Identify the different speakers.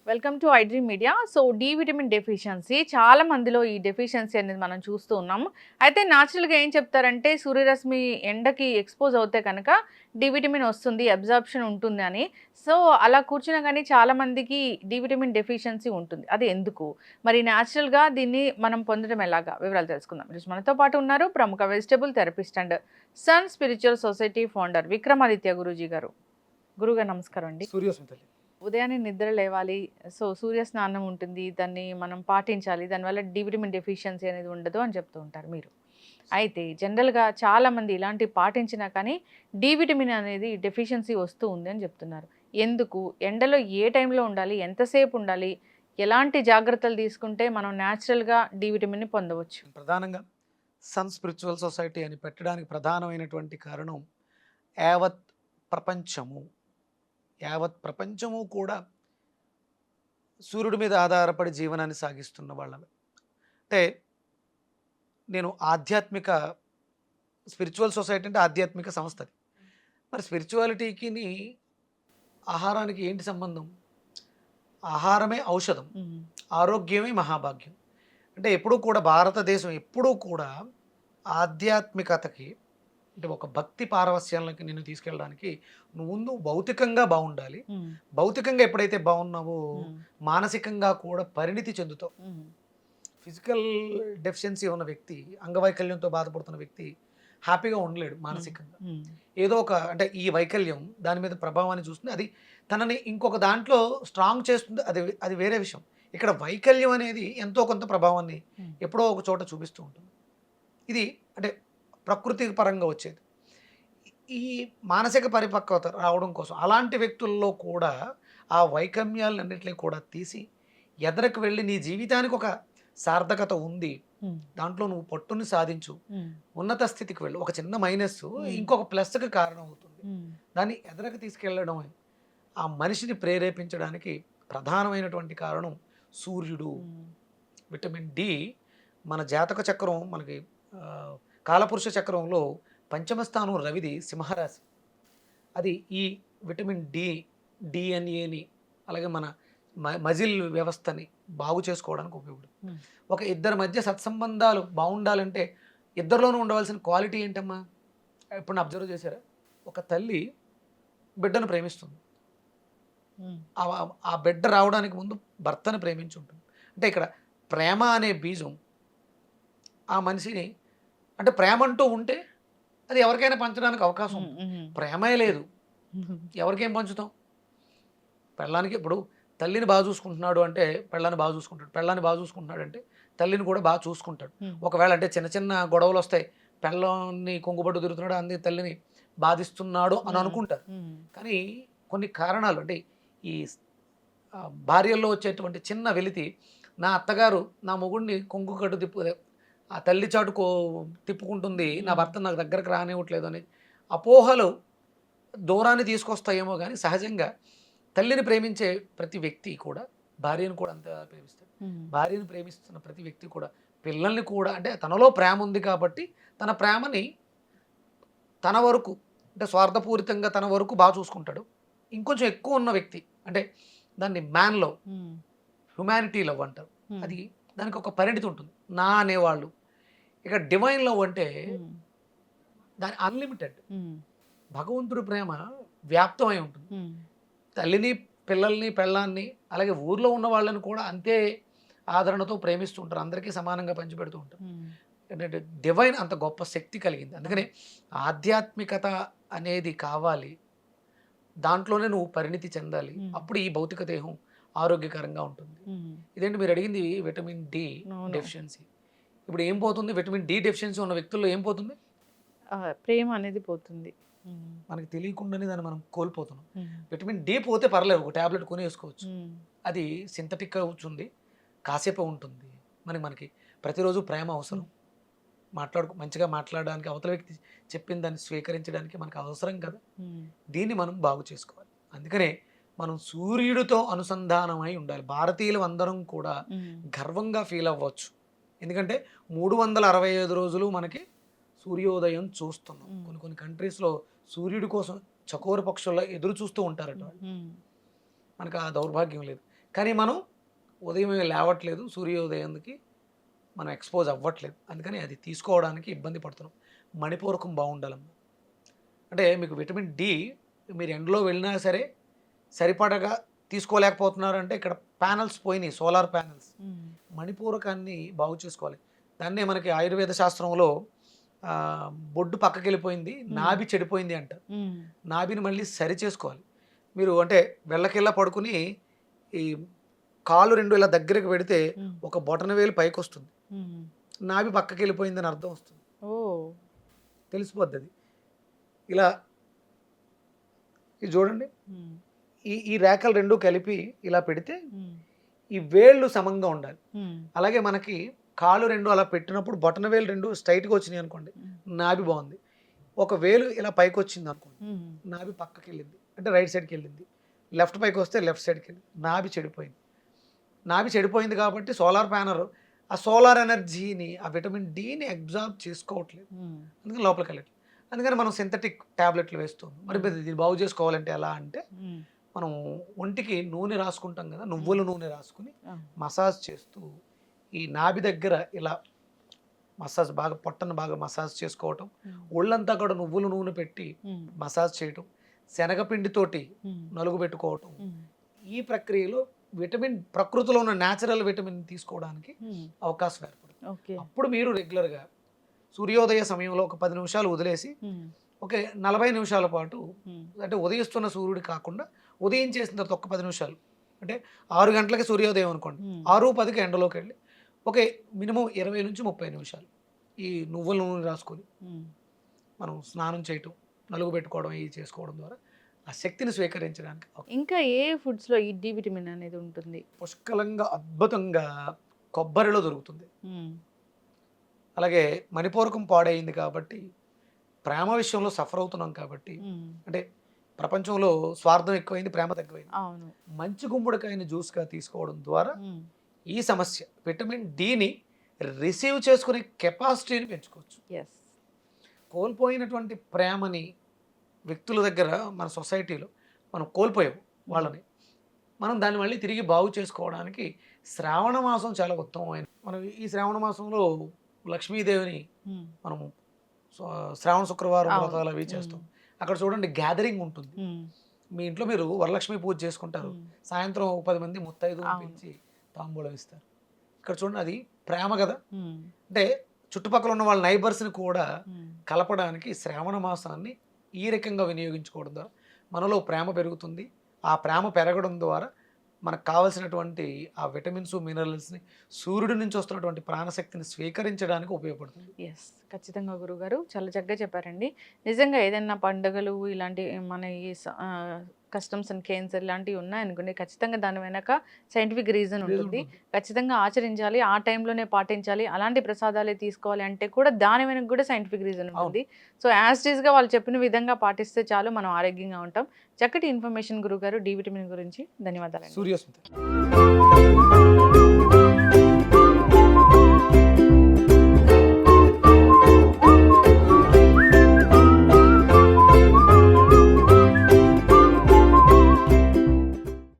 Speaker 1: Welcome to iDream Media. So D vitamin deficiency చాలా మందిలో ఈ డెఫిషియన్సీ అనేది మనం చూస్తూ ఉన్నాము. అయితే న్యాచురల్గా ఏం చెప్తారంటే సూర్యరశ్మి ఎండకి ఎక్స్పోజ్ అవుతే కనుక డి విటమిన్ వస్తుంది, అబ్జార్ప్షన్ ఉంటుంది అని. సో అలా కూర్చున్నా కానీ చాలామందికి డి విటమిన్ డెఫిషియన్సీ ఉంటుంది. అది ఎందుకు, మరి న్యాచురల్గా దీన్ని మనం పొందడం ఎలాగా, వివరాలు తెలుసుకుందాం. ఈరోజు మనతో పాటు ఉన్నారు ప్రముఖ vegetable therapist and sun spiritual society founder Vikramaditya Guruji గారు. గురుగారు నమస్కారం అండి.
Speaker 2: సూర్యోస్మితల్లి
Speaker 1: ఉదయాన్నే నిద్ర లేవాలి. సో సూర్య స్నానం ఉంటుంది, దాన్ని మనం పాటించాలి, దానివల్ల డి విటమిన్ డెఫిషియన్సీ అనేది ఉండదు అని చెప్తూ ఉంటారు మీరు. అయితే జనరల్గా చాలామంది ఇలాంటివి పాటించినా కానీ డి విటమిన్ అనేది డెఫిషియన్సీ వస్తూ ఉంది అని చెప్తున్నారు. ఎందుకు, ఎండలో ఏ టైంలో ఉండాలి, ఎంతసేపు ఉండాలి, ఎలాంటి జాగ్రత్తలు తీసుకుంటే మనం న్యాచురల్గా డి విటమిన్ని పొందవచ్చు?
Speaker 2: ప్రధానంగా సన్ స్పిరిచువల్ సొసైటీ అని పెట్టడానికి ప్రధానమైనటువంటి కారణం యావత్ ప్రపంచము కూడా సూర్యుడి మీద ఆధారపడి జీవనాన్ని సాగిస్తున్న వాళ్ళమే. అంటే నేను ఆధ్యాత్మిక స్పిరిచువల్ సొసైటీ అంటే ఆధ్యాత్మిక సంస్థది. మరి స్పిరిచువాలిటీకి ఆహారానికి ఏంటి సంబంధం? ఆహారమే ఔషధం, ఆరోగ్యమే మహాభాగ్యం. అంటే ఎప్పుడూ కూడా భారతదేశం ఎప్పుడూ కూడా ఆధ్యాత్మికతకి అంటే ఒక భక్తి పారవస్యాలకి నిన్ను తీసుకెళ్ళడానికి నువ్వు ముందు భౌతికంగా బాగుండాలి. భౌతికంగా ఎప్పుడైతే బాగున్నావో మానసికంగా కూడా పరిణితి చెందుతావు. ఫిజికల్ డెఫిషియన్సీ ఉన్న వ్యక్తి, అంగవైకల్యంతో బాధపడుతున్న వ్యక్తి హ్యాపీగా ఉండలేడు మానసికంగా. ఏదో ఒక అంటే ఈ వైకల్యం దాని మీద ప్రభావాన్ని చూస్తుంది, అది తనని ఇంకొక దాంట్లో స్ట్రాంగ్ చేస్తుంది, అది వేరే విషయం. ఇక్కడ వైకల్యం అనేది ఎంతో కొంత ప్రభావాన్ని ఎప్పుడో ఒక చోట చూపిస్తూ ఉంటుంది. ఇది అంటే ప్రకృతి పరంగా వచ్చేది. ఈ మానసిక పరిపక్వత రావడం కోసం అలాంటి వ్యక్తుల్లో కూడా ఆ వైకల్యాలన్నింటినీ కూడా తీసి ఎదరకు వెళ్ళి నీ జీవితానికి ఒక సార్థకత ఉంది, దాంట్లో నువ్వు పట్టుని సాధించు, ఉన్నత స్థితికి వెళ్ళు. ఒక చిన్న మైనస్ ఇంకొక ప్లస్కి కారణం అవుతుంది. దాన్ని ఎదరకు తీసుకెళ్ళడం ఆ మనిషిని ప్రేరేపించడానికి ప్రధానమైనటువంటి కారణం సూర్యుడు. విటమిన్ డి మన జాతక చక్రం, మనకి కాలపురుష చక్రంలో పంచమ స్థానం రవిది, సింహరాశి. అది ఈ విటమిన్ డి డిఎన్ఏని అలాగే మన మజిల్ వ్యవస్థని బాగు చేసుకోవడానికి ఉపయోగపడుతుంది. ఒక ఇద్దరి మధ్య సత్సంబంధాలు బాగుండాలంటే ఇద్దరిలోనూ ఉండవలసిన క్వాలిటీ ఏంటమ్మా? ఇప్పుడు అబ్జర్వ్ చేశారా? ఒక తల్లి బిడ్డను ప్రేమిస్తుంది, ఆ బిడ్డ రావడానికి ముందు భర్తను ప్రేమించి ఉంటుంది. అంటే ఇక్కడ ప్రేమ అనే బీజం ఆ మనిషిని, అంటే ప్రేమ అంటూ ఉంటే అది ఎవరికైనా పంచడానికి అవకాశం ఉంది. ప్రేమే లేదు, ఎవరికేం పంచుతాం? పెళ్ళానికి ఇప్పుడు తల్లిని బాగా చూసుకుంటున్నాడు అంటే పెళ్ళాన్ని బాగా చూసుకుంటాడు, పెళ్ళాన్ని బాగా చూసుకుంటున్నాడు అంటే తల్లిని కూడా బాగా చూసుకుంటాడు. ఒకవేళ అంటే చిన్న చిన్న గొడవలు వస్తాయి, పెళ్ళాన్ని కొంగుబట్టు తిరుగుతున్నాడు అంది తల్లిని బాధిస్తున్నాడు అని అనుకుంటారు. కానీ కొన్ని కారణాలు, అంటే ఈ భార్యల్లో వచ్చేటువంటి చిన్న వెలితి, నా అత్తగారు నా మొగుడిని కొంగు కట్టు ఆ తల్లి చాటుకో తిప్పుకుంటుంది, నా భర్త నాకు దగ్గరకు రానివ్వట్లేదు అని అపోహలు దూరాన్ని తీసుకొస్తాయేమో. కానీ సహజంగా తల్లిని ప్రేమించే ప్రతి వ్యక్తి కూడా భార్యను కూడా అంత ప్రేమిస్తాడు. భార్యను ప్రేమిస్తున్న ప్రతి వ్యక్తి కూడా పిల్లల్ని కూడా, అంటే తనలో ప్రేమ ఉంది కాబట్టి తన ప్రేమని తన వరకు, అంటే స్వార్థపూరితంగా తన వరకు బాగా చూసుకుంటాడు. ఇంకొంచెం ఎక్కువ ఉన్న వ్యక్తి, అంటే దాన్ని మ్యాన్ లవ్, హ్యుమానిటీ లవ్ అంటారు. అది దానికి ఒక పరిణితి ఉంటుంది. నా అనేవాళ్ళు. ఇక డివైన్ లవ్ అంటే దాని అన్లిమిటెడ్. భగవంతుడి ప్రేమ వ్యాప్తమై ఉంటుంది. తల్లిని, పిల్లల్ని, పెళ్ళాన్ని, అలాగే ఊర్లో ఉన్న వాళ్ళని కూడా అంతే ఆదరణతో ప్రేమిస్తూ ఉంటారు, అందరికీ సమానంగా పంచిపెడుతూ ఉంటారు. ఏంటంటే డివైన్ అంత గొప్ప శక్తి కలిగింది. అందుకనే ఆధ్యాత్మికత అనేది కావాలి, దాంట్లోనే నువ్వు పరిణితి చెందాలి, అప్పుడు ఈ భౌతిక దేహం ఆరోగ్యకరంగా ఉంటుంది. ఇదేంటి మీరు అడిగింది విటమిన్ డి డెఫిషియన్సీ. ఇప్పుడు ఏం పోతుంది? విటమిన్ డి డెఫిషియన్సీ ఉన్న వ్యక్తుల్లో ఏం పోతుంది?
Speaker 1: ప్రేమ అనేది పోతుంది.
Speaker 2: మనకి తెలియకుండానే దాన్ని మనం కోల్పోతున్నాం. విటమిన్ డి పోతే పర్లేదు, ఒక ట్యాబ్లెట్ కొని వేసుకోవచ్చు. అది సింథటిక్గా అవుతుంది, కాసేపు ఉంటుంది. మనకి ప్రతిరోజు ప్రేమ అవసరం. మంచిగా మాట్లాడడానికి, అవతల వ్యక్తి చెప్పిన దాన్ని స్వీకరించడానికి మనకు అవసరం కదా. దీన్ని మనం బాగు చేసుకోవాలి. అందుకనే మనం సూర్యుడితో అనుసంధానమై ఉండాలి. భారతీయులు అందరం కూడా గర్వంగా ఫీల్ అవ్వచ్చు. ఎందుకంటే 365 రోజులు మనకి సూర్యోదయం చూస్తున్నాం.
Speaker 1: మ్మ్.
Speaker 2: కొన్ని కొన్ని కంట్రీస్లో సూర్యుడి కోసం చకోర పక్షుల్లో ఎదురు చూస్తూ ఉంటారట వాళ్ళు.
Speaker 1: మ్మ్.
Speaker 2: మనకు ఆ దౌర్భాగ్యం లేదు. కానీ మనం ఉదయం లేవట్లేదు, సూర్యోదయానికి మనం ఎక్స్పోజ్ అవ్వట్లేదు. అందుకని అది తీసుకోవడానికి ఇబ్బంది పడుతున్నాం. మణిపూరకం బాగుండాలమ్మా. అంటే మీకు విటమిన్ డి మీరు ఎండలో వెళ్ళినా సరే సరిపడగా తీసుకోలేకపోతున్నారంటే ఇక్కడ ప్యానల్స్ పోయినాయి, సోలార్ ప్యానల్స్.
Speaker 1: మ్మ్.
Speaker 2: మణిపూరకాన్ని బాగు చేసుకోవాలి. దాన్నే మనకి ఆయుర్వేద శాస్త్రంలో బొడ్డు పక్కకి వెళ్ళిపోయింది, నాభి చెడిపోయింది అంట.
Speaker 1: మ్మ్.
Speaker 2: నాభిని మళ్ళీ సరి చేసుకోవాలి. మీరు అంటే వెళ్ళకిల్లా పడుకుని ఈ కాలు రెండు ఇలా దగ్గరికి పెడితే
Speaker 1: మ్మ్.
Speaker 2: ఒక బొటన వేలు పైకి వస్తుంది,
Speaker 1: మ్మ్.
Speaker 2: నాభి పక్కకి వెళ్ళిపోయిందని అర్థం వస్తుంది,
Speaker 1: ఓ.
Speaker 2: తెలిసిపోద్ది అది. ఇలా ఇది చూడండి,
Speaker 1: మ్మ్.
Speaker 2: ఈ రేఖలు రెండు కలిపి ఇలా పెడితే
Speaker 1: మ్మ్.
Speaker 2: ఈ వేళ్ళు సమంగా ఉండాలి.
Speaker 1: మ్మ్.
Speaker 2: అలాగే మనకి కాళ్ళు రెండు అలా పెట్టినప్పుడు బొటన వేలు రెండు స్ట్రైట్గా వచ్చినాయి అనుకోండి,
Speaker 1: మ్మ్.
Speaker 2: నాభి బాగుంది. ఒక వేలు ఇలా పైకి వచ్చింది అనుకోండి,
Speaker 1: మ్మ్.
Speaker 2: నాభి పక్కకి వెళ్ళింది అంటే రైట్ సైడ్కి వెళ్ళింది. లెఫ్ట్ పైకి వస్తే లెఫ్ట్ సైడ్కి వెళ్ళింది, నాభి చెడిపోయింది. నాభి చెడిపోయింది కాబట్టి సోలార్ ప్యానల్ ఆ సోలార్ ఎనర్జీని, ఆ విటమిన్ డిని అబ్జార్బ్ చేసుకోవట్లేదు,
Speaker 1: మ్మ్.
Speaker 2: అందుకని లోపలికి వెళ్ళట్లేదు. అందుకని మనం సింథటిక్ ట్యాబ్లెట్లు వేస్తాం. మరి దీన్ని బాగు చేసుకోవాలంటే ఎలా అంటే
Speaker 1: మ్మ్.
Speaker 2: మనం ఒంటికి నూనె రాసుకుంటాం కదా, నువ్వుల నూనె రాసుకుని
Speaker 1: ఆ.
Speaker 2: మసాజ్ చేస్తూ ఈ నాభి దగ్గర ఇలా మసాజ్ బాగా పొట్టను బాగా మసాజ్ చేసుకోవటం,
Speaker 1: మ్మ్.
Speaker 2: ఒళ్ళంతా కూడా నువ్వుల నూనె పెట్టి
Speaker 1: మ్మ్.
Speaker 2: మసాజ్ చేయటం, శనగపిండితోటి
Speaker 1: మ్మ్.
Speaker 2: నలుగు పెట్టుకోవటం.
Speaker 1: మ్మ్.
Speaker 2: ఈ ప్రక్రియలో విటమిన్ ప్రకృతిలో ఉన్న న్యాచురల్ విటమిన్ తీసుకోవడానికి
Speaker 1: మ్మ్.
Speaker 2: అవకాశం ఏర్పడుతుంది.
Speaker 1: ఓకే.
Speaker 2: అప్పుడు మీరు రెగ్యులర్గా సూర్యోదయ సమయంలో ఒక 10 నిమిషాలు వదిలేసి
Speaker 1: మ్మ్.
Speaker 2: ఒక 40 నిమిషాల పాటు,
Speaker 1: మ్మ్.
Speaker 2: అంటే ఉదయిస్తున్న సూర్యుడు కాకుండా ఉదయం చేసిన తర్వాత ఒక 10 నిమిషాలు, అంటే 6 గంటలకి సూర్యోదయం అనుకోండి,
Speaker 1: మ్మ్.
Speaker 2: 6:10కి ఎండలోకి వెళ్ళి ఒక మినిమం 20 నుంచి 30 నిమిషాలు ఈ నువ్వుల నూనె రాసుకొని
Speaker 1: మ్మ్.
Speaker 2: మనం స్నానం చేయటం, నలుగు పెట్టుకోవడం, ఇవి చేసుకోవడం ద్వారా ఆ శక్తిని స్వీకరించడానికి
Speaker 1: ఇంకా ఏ ఫుడ్స్ లో ఈ డి విటమిన్ అనేది ఉంటుంది?
Speaker 2: పుష్కలంగా అద్భుతంగా కొబ్బరిలో దొరుకుతుంది.
Speaker 1: మ్మ్.
Speaker 2: అలాగే మణిపూరకం పాడైంది కాబట్టి, ప్రేమ విషయంలో సఫర్ అవుతున్నాం కాబట్టి,
Speaker 1: మ్మ్.
Speaker 2: అంటే ప్రపంచంలో స్వార్థం ఎక్కువైంది, ప్రేమ తక్కువైంది.
Speaker 1: అవును.
Speaker 2: మంచి గుమ్మడికాయని జ్యూస్గా తీసుకోవడం ద్వారా
Speaker 1: మ్మ్.
Speaker 2: ఈ సమస్య విటమిన్ డిని రిసీవ్ చేసుకునే కెపాసిటీని పెంచుకోవచ్చు.
Speaker 1: ఎస్.
Speaker 2: కోల్పోయినటువంటి ప్రేమని వ్యక్తుల దగ్గర మన సొసైటీలో మనం కోల్పోయాం వాళ్ళని, మనం దాన్ని మళ్ళీ తిరిగి బాగు చేసుకోవడానికి శ్రావణ మాసం చాలా ఉత్తమమైన. మనం ఈ శ్రావణ మాసంలో లక్ష్మీదేవిని
Speaker 1: మ్మ్.
Speaker 2: మనం శ్రావణ శుక్రవారం
Speaker 1: అవును.
Speaker 2: వ్రతాలు అవి చేస్తాం. అక్కడ చూడండి గ్యాదరింగ్ ఉంటుంది.
Speaker 1: మ్మ్.
Speaker 2: మీ ఇంట్లో మీరు వరలక్ష్మి పూజ చేసుకుంటారు,
Speaker 1: మ్మ్.
Speaker 2: సాయంత్రం 10 మంది ముత్తైదువులు
Speaker 1: అవును.
Speaker 2: పిలిచి తాంబూలం ఇస్తారు. ఇక్కడ చూడండి అది ప్రేమ కదా.
Speaker 1: మ్మ్.
Speaker 2: అంటే చుట్టుపక్కల ఉన్న వాళ్ళ నైబర్స్ని కూడా
Speaker 1: మ్మ్.
Speaker 2: కలపడానికి శ్రావణ మాసాన్ని ఈ రకంగా వినియోగించుకోవడం ద్వారా మనలో ప్రేమ పెరుగుతుంది. ఆ ప్రేమ పెరగడం ద్వారా మనకు కావాల్సినటువంటి ఆ విటమిన్స్, మినరల్స్ని సూర్యుడి నుంచి వస్తున్నటువంటి ప్రాణశక్తిని స్వీకరించడానికి ఉపయోగపడుతుంది.
Speaker 1: ఎస్, ఖచ్చితంగా గురుగారు చాలా చక్కగా చెప్పారండి. నిజంగా ఏదైనా పండుగలు ఇలాంటి మన ఈ కస్టమ్స్ అండ్ కేన్స్ ఇలాంటివి ఉన్నాయనుకోండి, ఖచ్చితంగా దాని వెనక సైంటిఫిక్ రీజన్ ఉంటుంది. ఖచ్చితంగా ఆచరించాలి, ఆ టైంలోనే పాటించాలి, అలాంటి ప్రసాదాలే తీసుకోవాలి అంటే కూడా దాని వెనక కూడా సైంటిఫిక్ రీజన్ ఉంటుంది. సో యాజ్ ఇట్ ఈస్గా వాళ్ళు చెప్పిన విధంగా పాటిస్తే చాలు, మనం ఆరోగ్యంగా ఉంటాం. చక్కటి ఇన్ఫర్మేషన్ గురుగారు డి విటమిన్ గురించి. ధన్యవాదాలు.
Speaker 2: సూర్యోస్మిత.